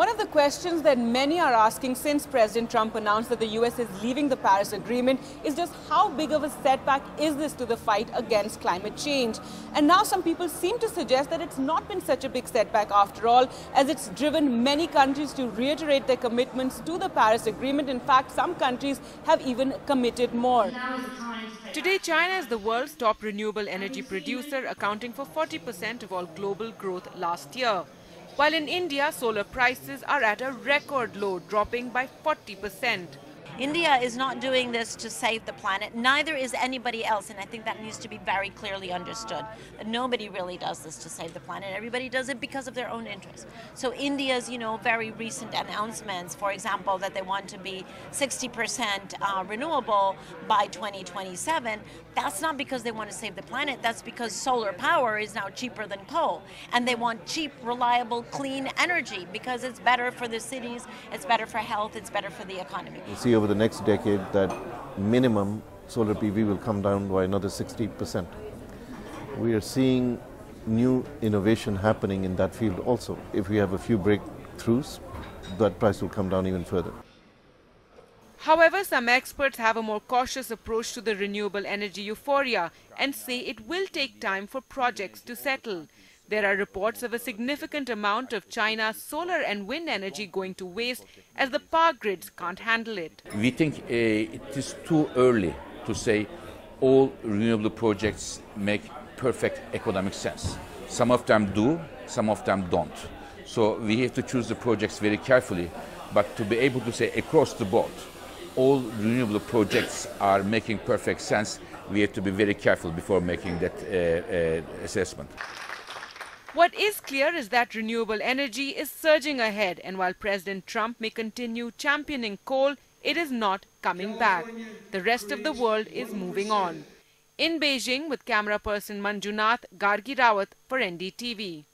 One of the questions that many are asking since President Trump announced that the US is leaving the Paris Agreement is just how big of a setback is this to the fight against climate change? And now some people seem to suggest that it's not been such a big setback after all, as it's driven many countries to reiterate their commitments to the Paris Agreement. In fact, some countries have even committed more. Today, China is the world's top renewable energy producer, accounting for 40% of all global growth last year. While in India, solar prices are at a record low, dropping by 40%. India is not doing this to save the planet. Neither is anybody else, and I think that needs to be very clearly understood. That nobody really does this to save the planet. Everybody does it because of their own interests. So India's, very recent announcements, for example, that they want to be 60% renewable by 2027, that's not because they want to save the planet. That's because solar power is now cheaper than coal. And they want cheap, reliable, clean energy because it's better for the cities, it's better for health, it's better for the economy. You see over the next decade that minimum solar PV will come down by another 60%. We are seeing new innovation happening in that field also. If we have a few breakthroughs, that price will come down even further. However, some experts have a more cautious approach to the renewable energy euphoria and say it will take time for projects to settle. There are reports of a significant amount of China's solar and wind energy going to waste as the power grids can't handle it. We think it is too early to say all renewable projects make perfect economic sense. Some of them do, some of them don't. So we have to choose the projects very carefully, but to be able to say across the board, all renewable projects are making perfect sense, we have to be very careful before making that assessment. What is clear is that renewable energy is surging ahead, and while President Trump may continue championing coal, it is not coming back. The rest of the world is moving on. In Beijing, with camera person Manjunath, Gargi Rawat for NDTV.